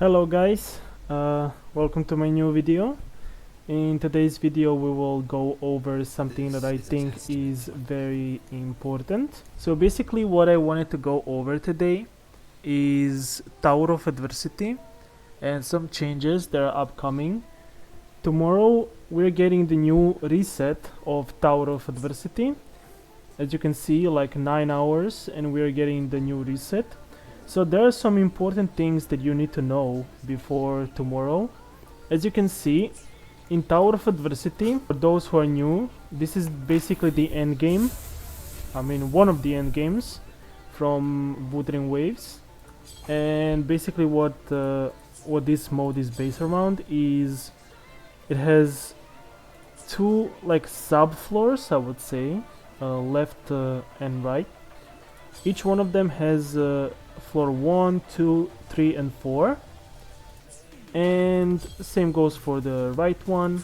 Hello guys, welcome to my new video. In today's video we will go over something that I think is very important. So basically what I wanted to go over today is Tower of Adversity and some changes that are upcoming. Tomorrow we're getting the new reset of Tower of Adversity. As you can see, like 9 hours and we're getting the new reset. So there are some important things that you need to know before tomorrow. As you can see, in Tower of Adversity, for those who are new, this is basically the end game. I mean, one of the end games from Wuthering Waves. And basically what this mode is based around is it has two like sub floors, I would say, left and right. Each one of them has floor 1, 2, 3 and 4, and same goes for the right one,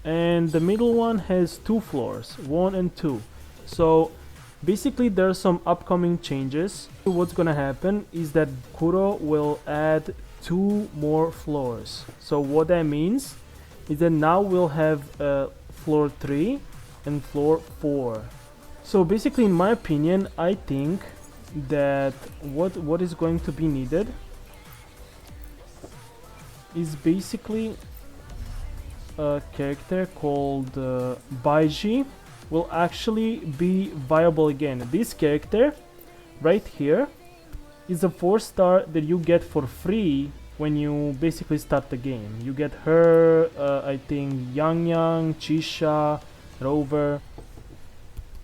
and the middle one has 2 floors, 1 and 2. So basically there are some upcoming changes. What's gonna happen is that Kuro will add 2 more floors. So what that means is that now we'll have floor 3 and floor 4. So basically, in my opinion, I think that what is going to be needed is basically a character called Baizhi will actually be viable again. This character right here is a 4-star that you get for free when you basically start the game. You get her, I think Yang, Chisha, Rover.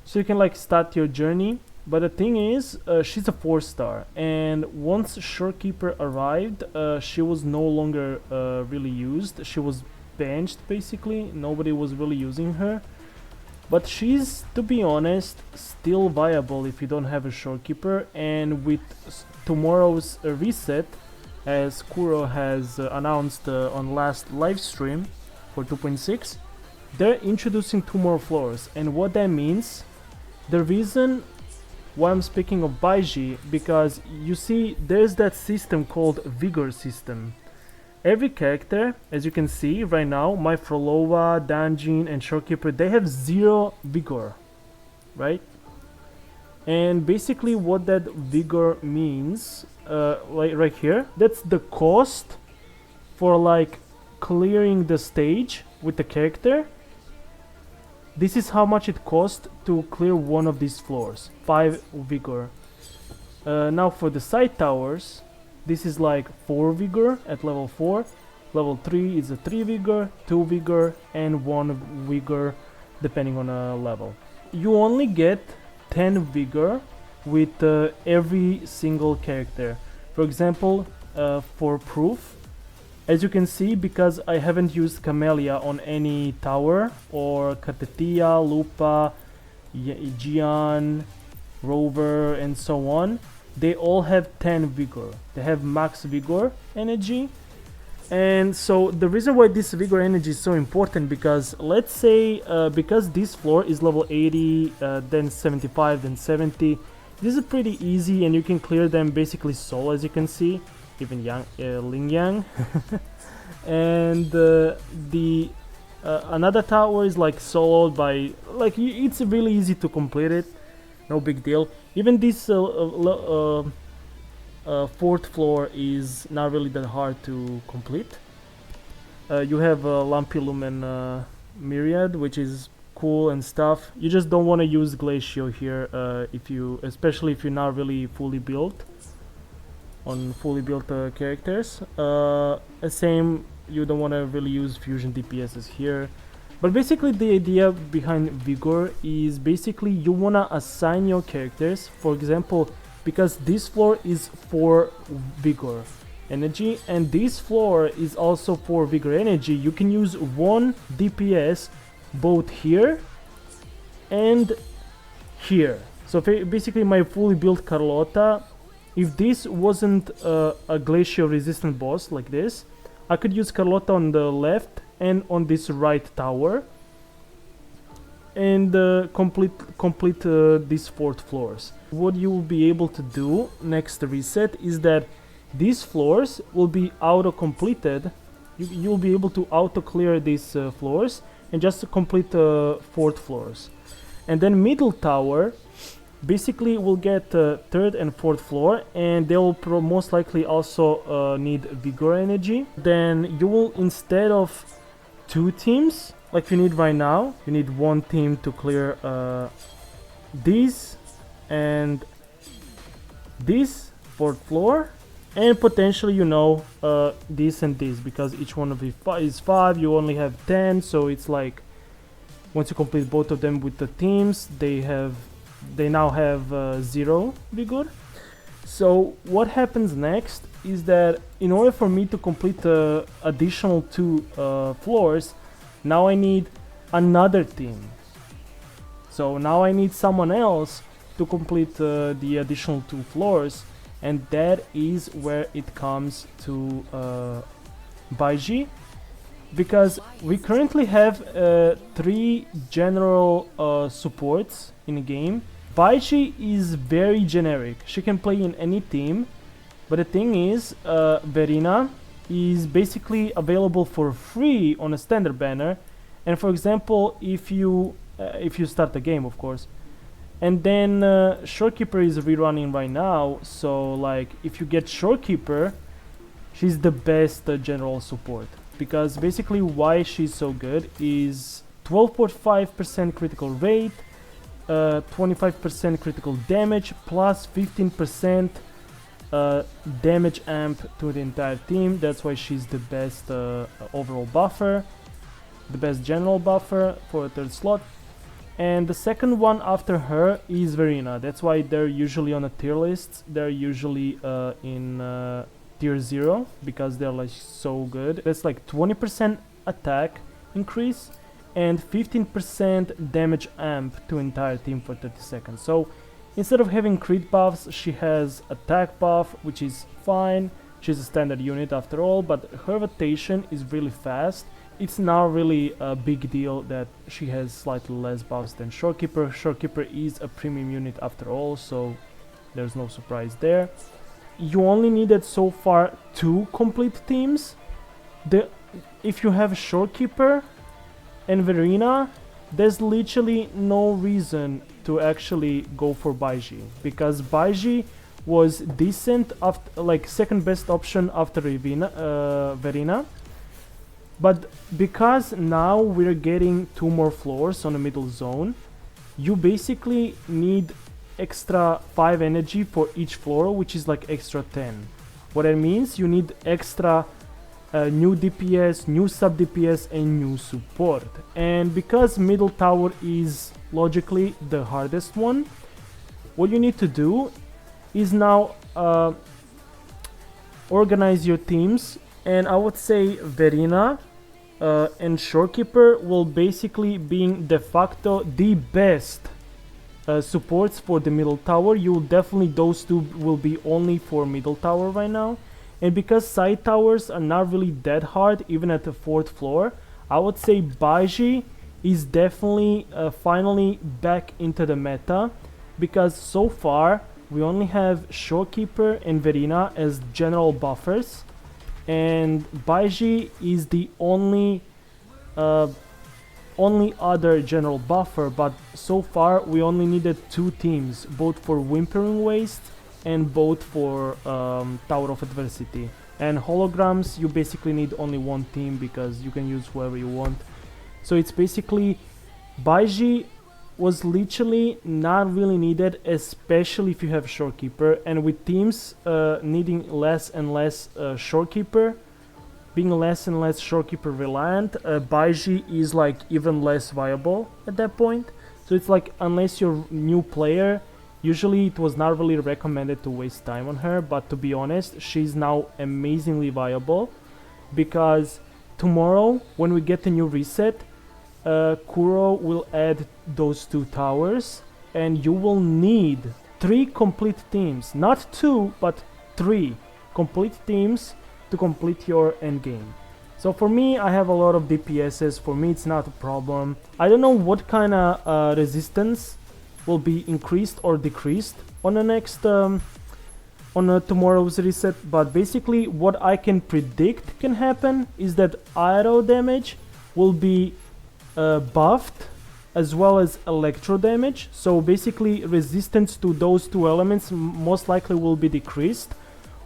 So you can like start your journey. But the thing is, she's a 4-star, and once Shorekeeper arrived, she was no longer really used. She was benched basically, nobody was really using her. But she's, to be honest, still viable if you don't have a Shorekeeper, and with tomorrow's reset, as Kuro has announced on last live stream for 2.6, they're introducing 2 more floors. And what that means, the reason why I'm speaking of Baizhi, because you see there's that system called Vigor system. Every character, as you can see right now, my Frolova, Danjin and Shorekeeper, they have 0 Vigor, right? And basically what that Vigor means, like right here, that's the cost for like clearing the stage with the character. This is how much it costs to clear one of these floors, 5 Vigor. Now for the side towers, this is like 4 Vigor at level 4. Level 3 is a 3 Vigor, 2 Vigor and 1 Vigor depending on a level. You only get 10 Vigor with every single character. For example, for proof, as you can see, because I haven't used Camellia on any tower, or Katetia, Lupa, Gian, Rover and so on, they all have 10 Vigor. They have max Vigor energy. And so the reason why this Vigor energy is so important, because let's say because this floor is level 80, then 75, then 70, this is pretty easy and you can clear them basically solo, as you can see. Even Ling Yang. And another tower is like soloed by, like, it's really easy to complete it, no big deal. Even this 4th floor is not really that hard to complete. You have Lampilumen Myriad, which is cool and stuff. You just don't want to use Glacio here, especially if you're not really fully built on fully built characters. Same, you don't want to really use fusion DPSs here. But basically the idea behind Vigor is basically you want to assign your characters. For example, because this floor is 4 Vigor energy and this floor is also 4 Vigor energy, you can use 1 DPS both here and here. So basically my fully built Carlotta, if this wasn't a Glacial resistant boss like this, I could use Carlotta on the left and on this right tower and complete these 4th floors. What you will be able to do next reset is that these floors will be auto-completed. You'll be able to auto-clear these floors and just to complete fourth floors. And then middle tower basically will get third and fourth floor, and they will most likely also need vigor energy. Then you will, instead of 2 teams like you need right now, you need 1 team to clear these and this fourth floor, and potentially, you know, this and this, because each one of it is 5. You only have 10, so it's like once you complete both of them with the teams, they now have 0 vigor. So what happens next is that in order for me to complete the additional 2 floors, now I need another team. So now I need someone else to complete the additional 2 floors, and that is where it comes to Baizhi, because we currently have 3 general supports in the game. Baizhi is very generic. She can play in any team, but the thing is, Verina is basically available for free on a standard banner. And for example, if you start the game, of course, and then Shorekeeper is rerunning right now, so like if you get Shorekeeper, she's the best general support, because basically why she's so good is 12.5% critical rate, 25% critical damage, plus 15% damage amp to the entire team. That's why she's the best overall buffer, the best general buffer for a 3rd slot. And the second one after her is Verina. That's why they're usually on a tier list. They're usually in tier 0, because they're like so good. That's like 20% attack increase and 15% damage amp to entire team for 30 seconds. So instead of having crit buffs, she has attack buff, which is fine. She's a standard unit after all, but her rotation is really fast. It's not really a big deal that she has slightly less buffs than Shorekeeper. Shorekeeper is a premium unit after all, so there's no surprise there. You only needed so far 2 complete teams. If you have Shorekeeper and Verina, there's literally no reason to actually go for Baizhi, because Baizhi was decent after, like, second best option after Verina. But because now we're getting 2 more floors on the middle zone, you basically need extra 5 energy for each floor, which is like extra 10. What that means, you need extra new DPS, new sub DPS, and new support. And because middle tower is logically the hardest one, what you need to do is now organize your teams. And I would say Verina and Shorekeeper will basically being de facto the best supports for the middle tower. Those 2 will be only for middle tower right now. And because side towers are not really that hard, even at the 4th floor, I would say Baizhi is definitely finally back into the meta, because so far we only have Shorekeeper and Verina as general buffers, and Baizhi is the only other general buffer. But so far we only needed 2 teams, both for Whimpering Waste and both for Tower of Adversity. And holograms, you basically need only 1 team, because you can use whoever you want. So it's basically Baizhi was literally not really needed, especially if you have Shorekeeper. And with teams needing less and less Shorekeeper, being less and less Shorekeeper reliant, Baizhi is like even less viable at that point. So it's like, unless you're a new player, usually it was not really recommended to waste time on her. But to be honest, she's now amazingly viable, because tomorrow when we get the new reset, Kuro will add those 2 towers, and you will need 3 complete teams, not 2 but 3 complete teams to complete your endgame. So for me, I have a lot of DPSs. For me, it's not a problem. I don't know what kind of resistance will be increased or decreased on the next on tomorrow's reset, but basically what I can predict can happen is that aero damage will be buffed as well as electro damage. So basically resistance to those two elements most likely will be decreased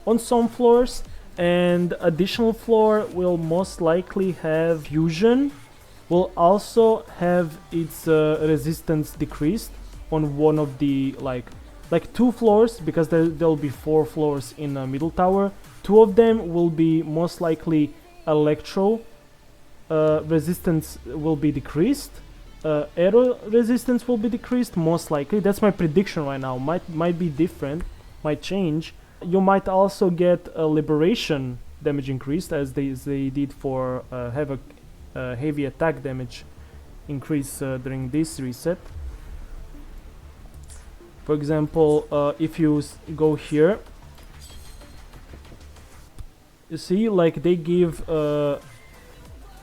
on some floors, and additional floor will most likely have fusion, will also have its resistance decreased on one of the like 2 floors, because there'll be 4 floors in the middle tower. 2 of them will be most likely electro resistance will be decreased, aero resistance will be decreased most likely. That's my prediction right now. Might be different, might change. You might also get a liberation damage increased, as they did for have a heavy attack damage increase during this reset. For example, if you go here, you see like they give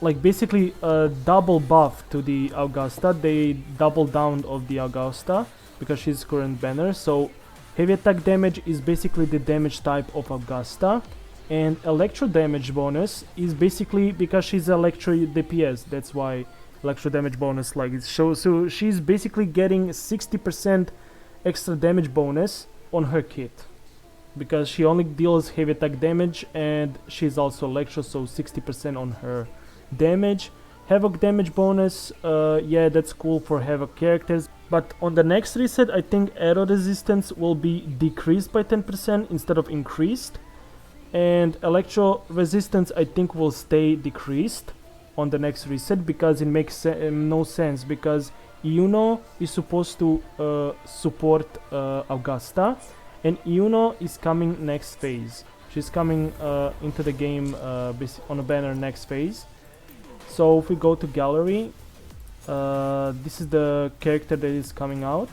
like basically a double buff to the Augusta. They double down of the Augusta because she's current banner. So heavy attack damage is basically the damage type of Augusta, and electro damage bonus is basically because she's electro DPS. That's why electro damage bonus like it shows. So she's basically getting 60% extra damage bonus on her kit, because she only deals heavy attack damage and she's also electro, so 60% on her damage. Havoc damage bonus, yeah, that's cool for Havoc characters, but on the next reset I think aero resistance will be decreased by 10% instead of increased, and electro resistance I think will stay decreased on the next reset, because it makes no sense, because Yuno is supposed to support Augusta, and Yuno is coming next phase. She's coming into the game on a banner next phase. So if we go to gallery, this is the character that is coming out.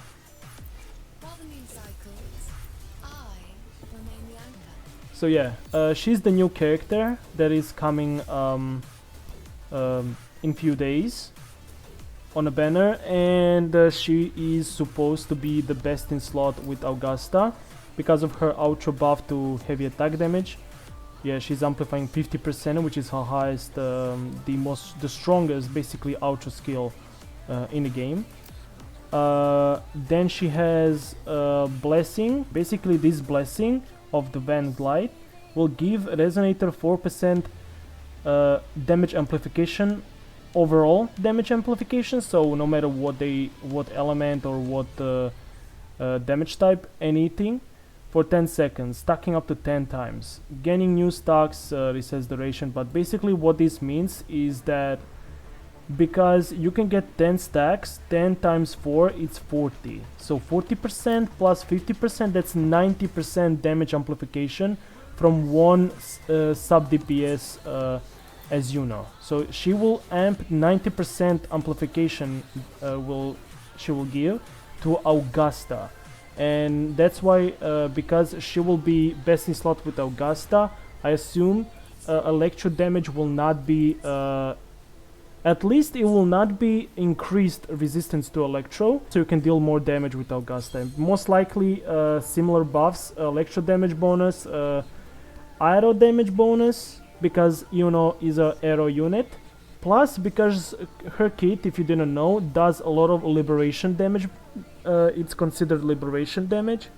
So yeah, she's the new character that is coming in few days on a banner, and she is supposed to be the best in slot with Augusta because of her outro buff to heavy attack damage. Yeah, she's amplifying 50%, which is her highest, the strongest basically outro skill in the game. Then she has blessing. Basically this blessing of the Van Glide will give Resonator 4% damage amplification, overall damage amplification, so no matter what element or what damage type, anything, for 10 seconds, stacking up to 10 times. Gaining new stacks resets duration, but basically what this means is that because you can get 10 stacks, 10 times 4, it's 40. So 40% plus 50%, that's 90% damage amplification from one sub DPS, as you know. So she will amp 90% amplification she will give to Augusta, and that's why because she will be best in slot with Augusta, I assume electro damage will not be at least it will not be increased resistance to electro, so you can deal more damage with Augusta. Most likely similar buffs, electro damage bonus, aero damage bonus, because Yuno is a aero unit, plus because her kit, if you didn't know, does a lot of liberation damage. It's considered liberation damage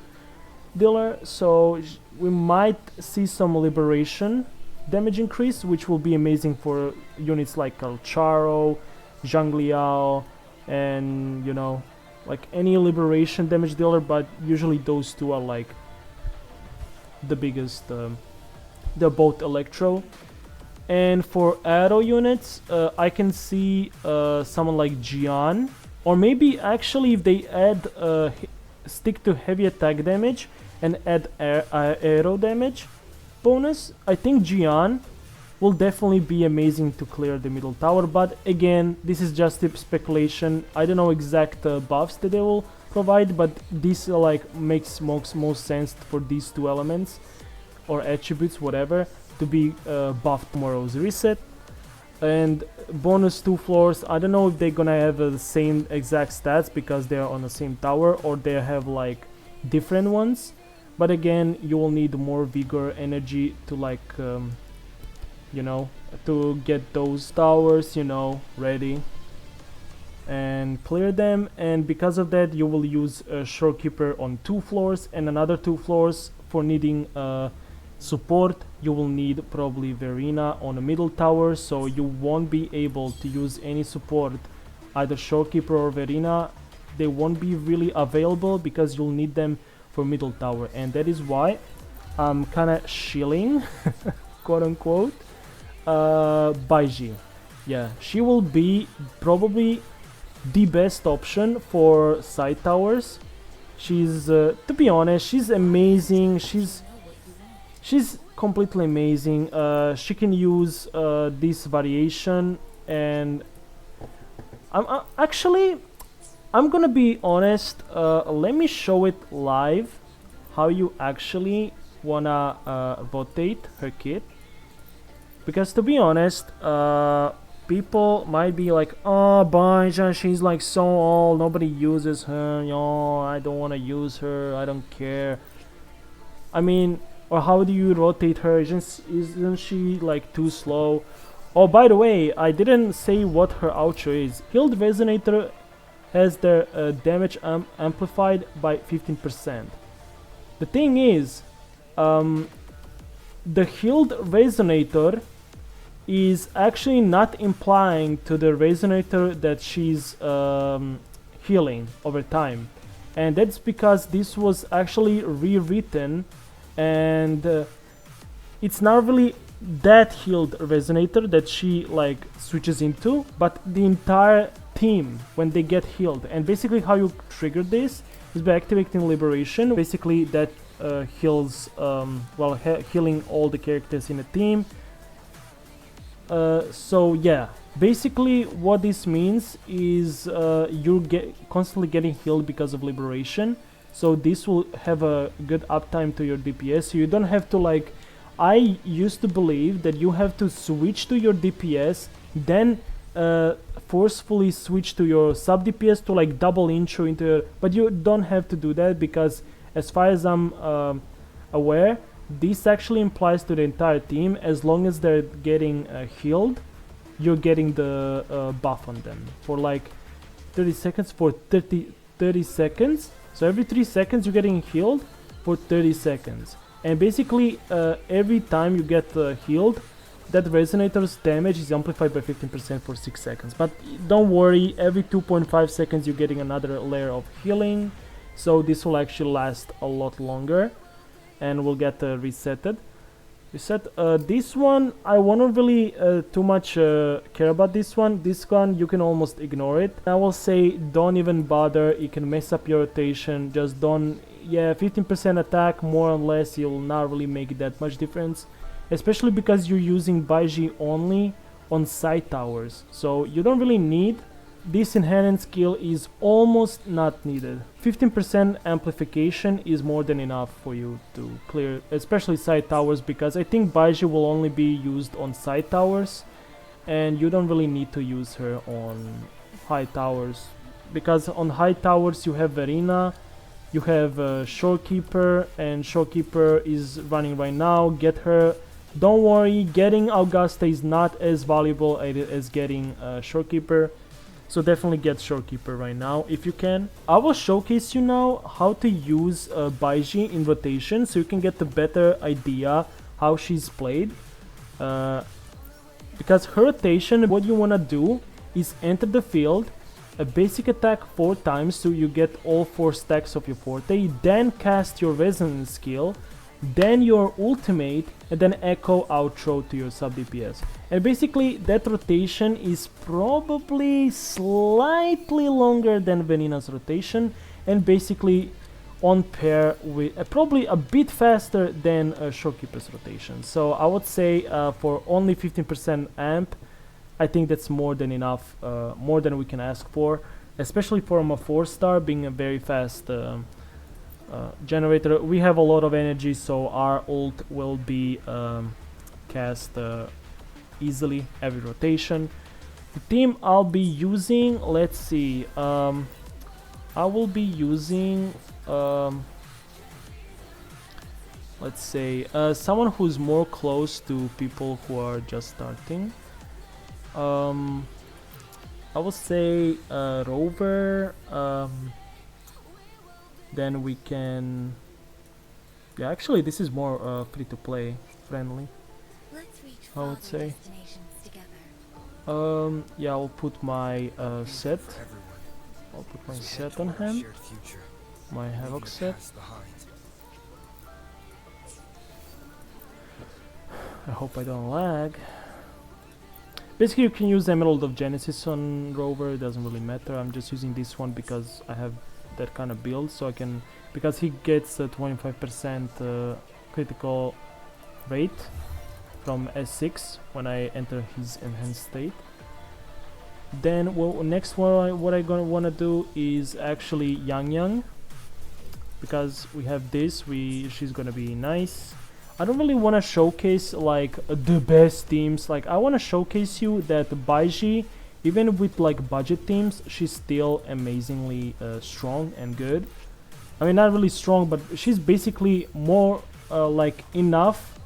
dealer, so we might see some liberation damage increase, which will be amazing for units like Calcharo, Zhang Liao, and you know, like any liberation damage dealer, but usually those two are like the biggest. They're both electro. And for aero units, I can see someone like Jian, or maybe actually if they add stick to heavy attack damage and add aero damage bonus, I think Jian will definitely be amazing to clear the middle tower. But again, this is just speculation. I don't know exact buffs that they will provide, but this like makes most sense for these two elements or attributes, whatever, to be buffed tomorrow's reset. And bonus 2 floors, I don't know if they're gonna have the same exact stats because they're on the same tower, or they have like different ones, but again, you will need more vigor, energy to like you know, to get those towers, you know, ready and clear them. And because of that, you will use a shorekeeper on 2 floors and another 2 floors for needing support. You will need probably Verena on a middle tower, so you won't be able to use any support, either shorekeeper or Verena. They won't be really available because you'll need them for middle tower, and that is why I'm kind of shilling quote unquote Baizhi. Yeah, she will be probably the best option for side towers. She's to be honest, she's amazing. She's completely amazing. She can use this variation, and I'm gonna be honest. Let me show it live how you actually wanna rotate her kit, because to be honest, people might be like, oh, Baizhi, she's like so old, nobody uses her, yo, I don't want to use her, I don't care. I mean, or how do you rotate her? Isn't she like too slow? Oh, by the way, I didn't say what her outro is. Healed Resonator has their damage amplified by 15%. The thing is, the healed Resonator is actually not implying to the Resonator that she's healing over time, and that's because this was actually rewritten, and it's not really that healed Resonator that she like switches into, but the entire team when they get healed. And basically how you trigger this is by activating Liberation. Basically that heals healing all the characters in a team. So yeah, basically what this means is you're constantly getting healed because of Liberation, so this will have a good uptime to your DPS, so you don't have to like, I used to believe that you have to switch to your DPS, then forcefully switch to your sub DPS to like double intro into your, but you don't have to do that, because as far as I'm aware, this actually implies to the entire team. As long as they're getting healed, you're getting the buff on them for like 30 seconds, for 30 seconds. So every 3 seconds you're getting healed for 30 seconds. And basically every time you get healed, that Resonator's damage is amplified by 15% for 6 seconds. But don't worry, every 2.5 seconds you're getting another layer of healing. So this will actually last a lot longer, and we'll get resetted. This one, I won't really too much care about this one. This one, you can almost ignore it. I will say don't even bother, it can mess up your rotation. Just don't, yeah, 15% attack, more or less, you'll not really make that much difference. Especially because you're using Baizhi only on side towers. So you don't really need, this inherent skill is almost not needed. 15% amplification is more than enough for you to clear, especially side towers, because I think Baizhi will only be used on side towers, and you don't really need to use her on high towers, because on high towers you have Verena, you have Shorekeeper, and Shorekeeper is running right now. Get her. Don't worry, getting Augusta is not as valuable as getting Shorekeeper. So definitely get Shorekeeper right now if you can. I will showcase you now how to use Baizhi in rotation, so you can get a better idea how she's played. Because her rotation, what you want to do is enter the field, a basic attack 4 times so you get all 4 stacks of your forte, then cast your resonance skill, then your ultimate, and then echo outro to your sub DPS. And basically that rotation is probably slightly longer than Venena's rotation, and basically on pair with probably a bit faster than Shorekeeper's rotation. So I would say for only 15% amp, I think that's more than enough, more than we can ask for, especially for a 4-star being a very fast generator. We have a lot of energy, so our ult will be cast easily every rotation. The team I'll be using, let's see, I will be using let's say someone who's more close to people who are just starting. I will say Rover. Then we can. Yeah, actually, this is more free to play friendly. I would say. Yeah, I'll put my set. I'll put my set on him. My Havoc set. I hope I don't lag. Basically, you can use Emerald of Genesis on Rover. It doesn't really matter. I'm just using this one because I have that kind of build, so I can, because he gets a 25% critical rate from S6 when I enter his enhanced state. Then next what I gonna wanna do is actually Yang, because we have this. She's gonna be nice. I don't really want to showcase like the best teams. Like I want to showcase you that Baizhi, even with like budget teams, she's still amazingly strong and good. I mean, not really strong, but she's basically more like enough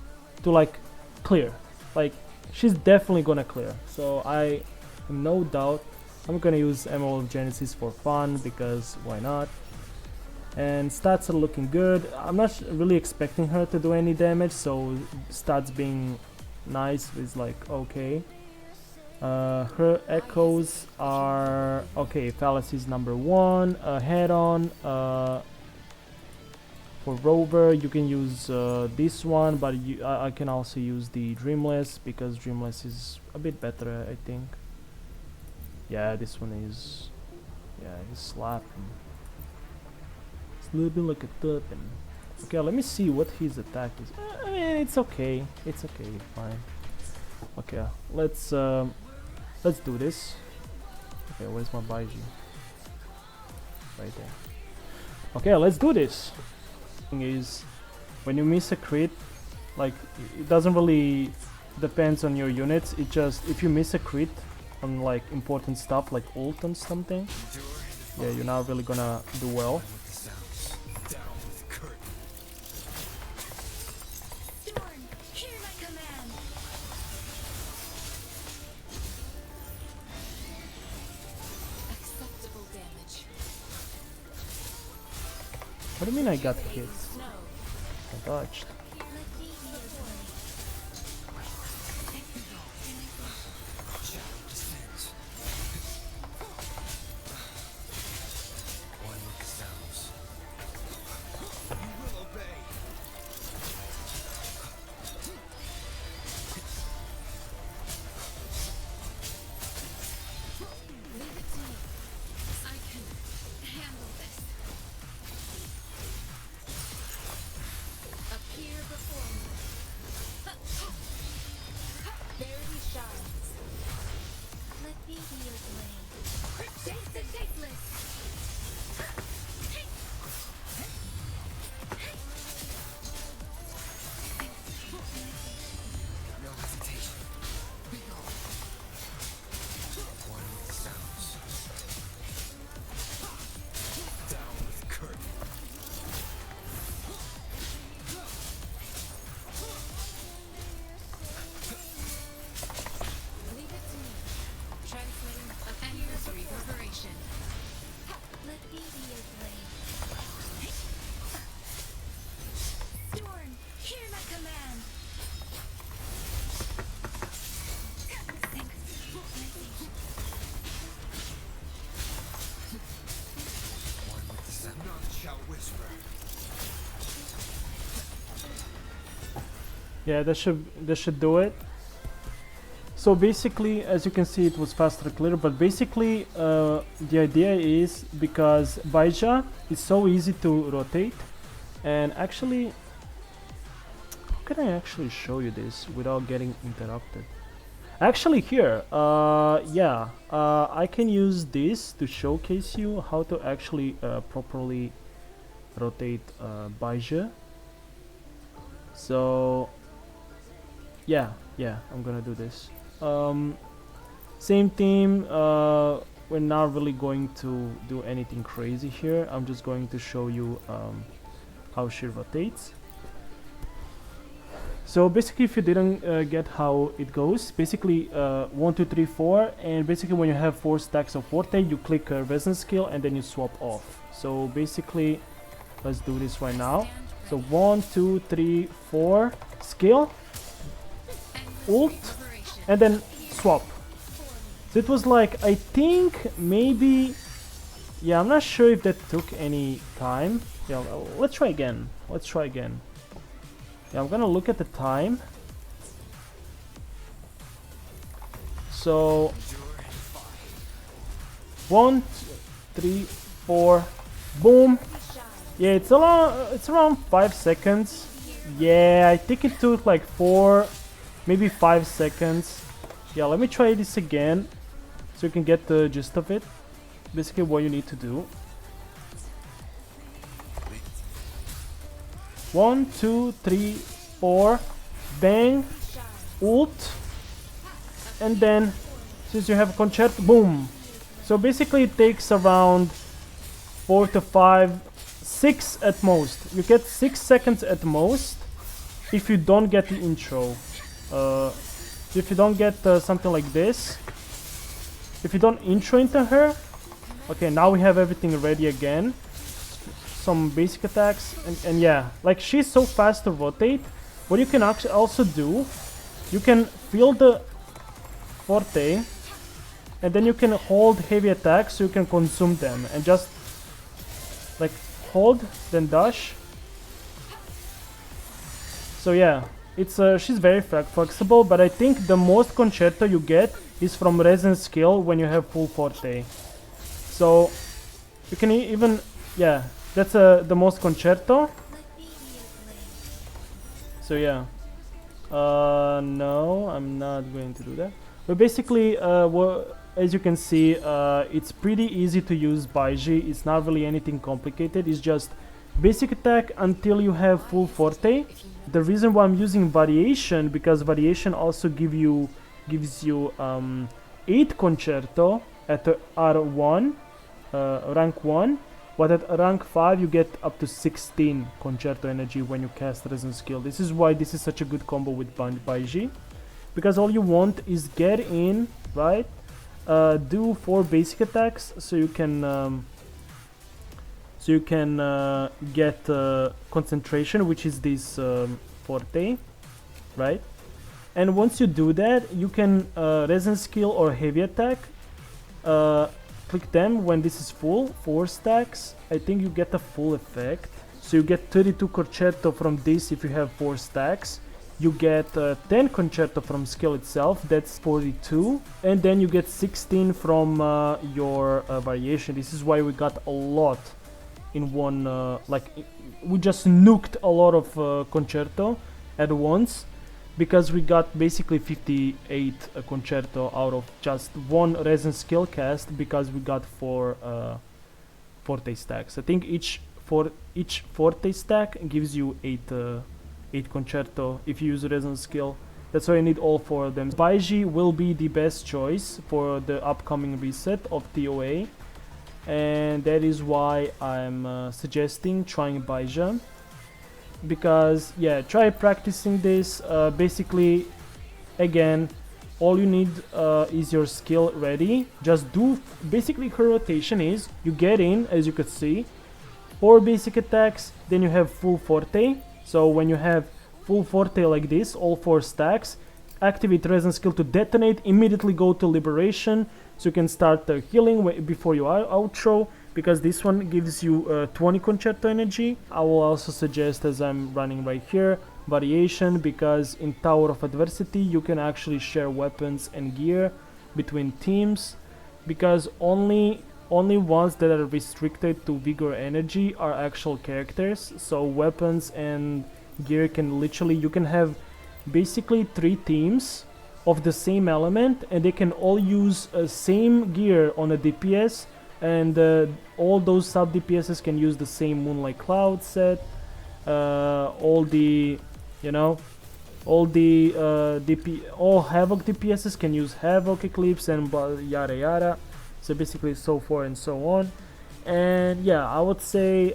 to like clear. Like she's definitely gonna clear. So I have no doubt I'm gonna use Emerald of Genesis for fun, because why not? And stats are looking good. I'm not really expecting her to do any damage, so stats being nice is like okay. Her echoes are okay. Fallacy is number 1. Head on. For Rover, you can use this one, but I can also use the Dreamless, because Dreamless is a bit better, I think. Yeah, this one is. Yeah, he's slapping. A little bit like a thumping. Okay, let me see what his attack is. I mean, it's okay. It's okay, fine. Okay, let's do this. Okay, where's my Baizhi? Right there. Okay, let's do this. Thing is, when you miss a crit, like it doesn't really depends on your units. It just, if you miss a crit on like important stuff like ult and something, yeah, you're not really gonna do well. What do you mean I got hit? I dodged. Yeah, that should do it. So basically, as you can see, it was faster clear, but basically the idea is, because Baizhi is so easy to rotate, and actually, how can I actually show you this without getting interrupted? Actually here, yeah, I can use this to showcase you how to actually properly rotate Baizhi. So yeah, I'm gonna do this. Same team, we're not really going to do anything crazy here. I'm just going to show you how she rotates. So basically, if you didn't get how it goes, basically 1, 2, 3, 4, and basically when you have 4 stacks of Forte, you click Resin skill and then you swap off. So basically, let's do this right now. So 1, 2, 3, 4, skill, ult, and then swap. So it was like, I think maybe, yeah, I'm not sure if that took any time. Yeah, let's try again. Let's try again. Yeah, I'm gonna look at the time. So 1, 2, 3, 4, boom. Yeah, it's around 5 seconds. Yeah, I think it took like 4, maybe 5 seconds. Yeah, let me try this again so you can get the gist of it. Basically what you need to do. 1, 2, 3, 4, bang, ult, and then since you have concerto, boom. So basically it takes around 4 to 5, 6 at most. You get 6 seconds at most if you don't get the intro. If you don't get something like this, if you don't intro into her, okay, now we have everything ready again. Some basic attacks, and yeah, like she's so fast to rotate. What you can actually also do, you can feel the Forte, and then you can hold heavy attacks so you can consume them, and just like hold, then dash. So yeah, it's she's very flexible, but I think the most concerto you get is from Resin skill when you have full Forte. So you can even, yeah, that's the most concerto. So yeah, no, I'm not going to do that. But basically, as you can see, it's pretty easy to use Baizhi. It's not really anything complicated. It's just basic attack until you have full Forte. The reason why I'm using variation, because variation also gives you 8 concerto at R1, rank 1. But at rank 5 you get up to 16 concerto energy when you cast Resin skill. This is why this is such a good combo with Baizhi, because all you want is get in, right? Do 4 basic attacks so you can get concentration, which is this Forte, right? And once you do that, you can Resin skill or heavy attack. Click them when this is full, 4 stacks. I think you get a full effect. So you get 32 concerto from this if you have 4 stacks. You get 10 concerto from skill itself, that's 42. And then you get 16 from your variation. This is why we got a lot in one, we just nuked a lot of concerto at once, because we got basically 58 concerto out of just one Resin skill cast, because we got 4 Forte stacks. I think each Forte stack gives you 8 concerto if you use Resin skill. That's why you need all 4 of them. Baizhi will be the best choice for the upcoming reset of TOA, and that is why I'm suggesting trying Baizhi. Because yeah, try practicing this. Basically, again, all you need is your skill ready. Just do, basically her rotation is you get in, as you could see, 4 basic attacks, then you have full Forte. So when you have full Forte like this, all 4 stacks, activate Resin skill to detonate, immediately go to Liberation so you can start healing before your outro, because this one gives you 20 concerto energy. I will also suggest, as I'm running right here, variation, because in Tower of Adversity you can actually share weapons and gear between teams, because only ones that are restricted to vigor energy are actual characters. So weapons and gear can literally, you can have basically 3 teams of the same element, and they can all use same gear on a DPS, and all those sub DPSs can use the same Moonlight Cloud set. All the, you know, all Havoc DPSs can use Havoc Eclipse and yada yada. So basically so forth and so on. And yeah, I would say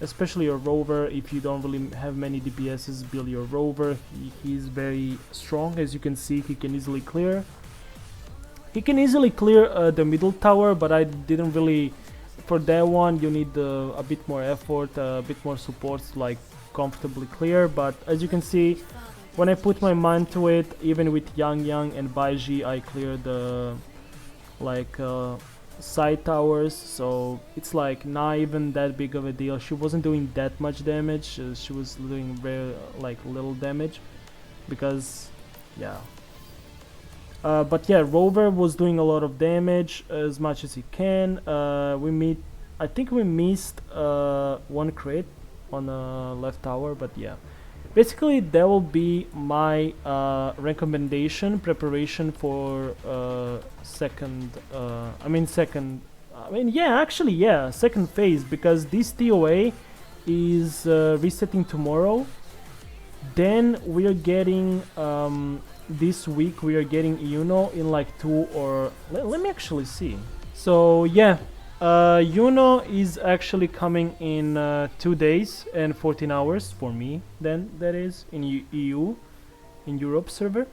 especially your rover, if you don't really have many DPSs, build your rover. He's very strong, as you can see. He can easily clear the middle tower, but I didn't really, for that one you need a bit more effort, a bit more support to like comfortably clear. But as you can see, when I put my mind to it, even with Yang and Baizhi, I cleared the side towers, so it's like not even that big of a deal. She wasn't doing that much damage, she was doing very little damage because yeah. But yeah, Rover was doing a lot of damage as much as he can. I think we missed one crit on the left tower, but yeah. Basically, that will be my recommendation preparation for second phase, because this TOA is resetting tomorrow. Then we are getting this week we are getting Yuno in like 2 or let me actually see. So yeah, Yuno is actually coming in 2 days and 14 hours for me, then that is in EU, in Europe server.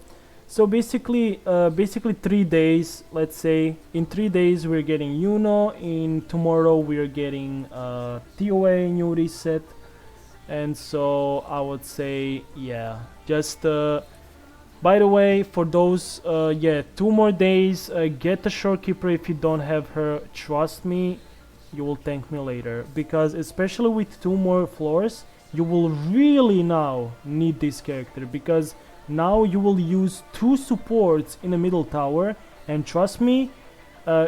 So basically 3 days, let's say in 3 days we're getting Yuno, in tomorrow we're getting TOA new reset. And so I would say yeah, just by the way, for those 2 more days, get the shorekeeper if you don't have her. Trust me, you will thank me later, because especially with 2 more floors you will really now need this character, because now you will use 2 supports in the middle tower, and trust me,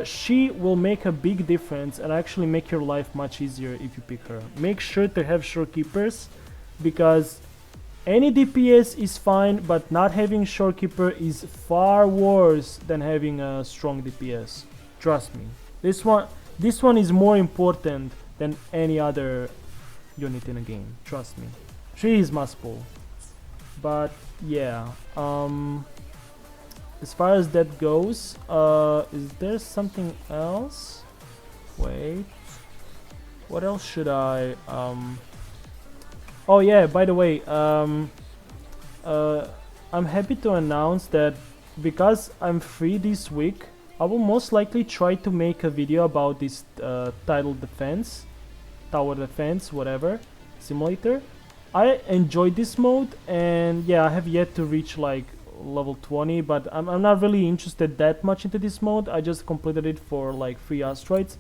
she will make a big difference and actually make your life much easier if you pick her. Make sure to have shorekeepers, because any DPS is fine, but not having shorekeeper is far worse than having a strong DPS. Trust me. This one is more important than any other unit in a game. Trust me. She is must pull. But yeah, as far as that goes, is there something else? Wait, what else should I oh yeah, by the way, I'm happy to announce that because I'm free this week, I will most likely try to make a video about this tower defense, whatever, simulator. I enjoyed this mode, and yeah, I have yet to reach like level 20, but I'm not really interested that much into this mode. I just completed it for like free asteroids.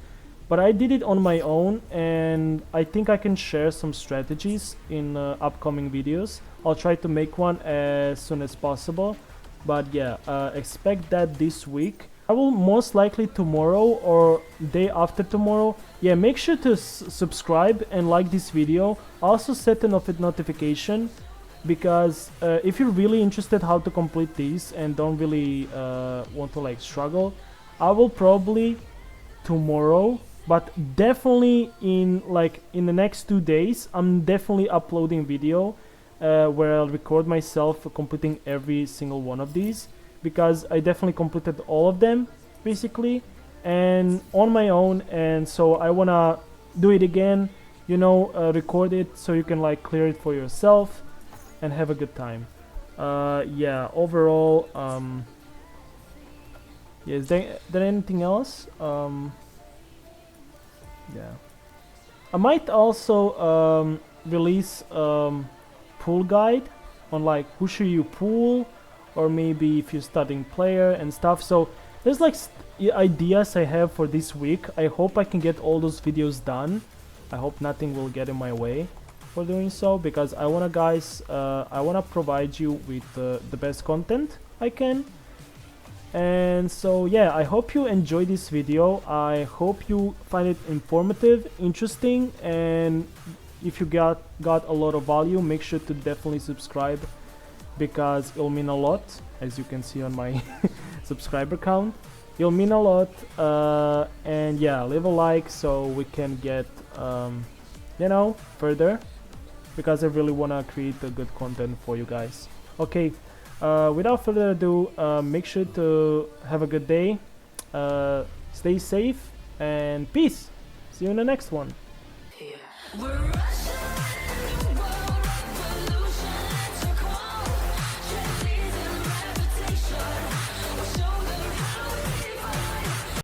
But I did it on my own, and I think I can share some strategies in upcoming videos. I'll try to make one as soon as possible. But yeah, expect that this week. I will most likely tomorrow or day after tomorrow. Yeah, make sure to subscribe and like this video. Also set a notification, because if you're really interested how to complete these and don't really want to like struggle, I will probably tomorrow, but definitely in the next 2 days, I'm definitely uploading video where I'll record myself completing every single one of these, because I definitely completed all of them basically and on my own, and so I wanna do it again, you know, record it so you can like clear it for yourself and have a good time. Yeah, overall, yeah, is there anything else? Yeah, I might also release pool guide on like who should you pool, or maybe if you're studying player and stuff. So there's like ideas I have for this week. I hope I can get all those videos done. I hope nothing will get in my way for doing so, because I wanna I wanna provide you with the best content I can. And so yeah, I hope you enjoy this video. I hope you find it informative, interesting, and if you got a lot of value, make sure to definitely subscribe, because it'll mean a lot, as you can see on my subscriber count. It'll mean a lot, and yeah, leave a like so we can get you know, further, because I really want to create a good content for you guys. Okay, without further ado, make sure to have a good day, stay safe, and peace. See you in the next one. We're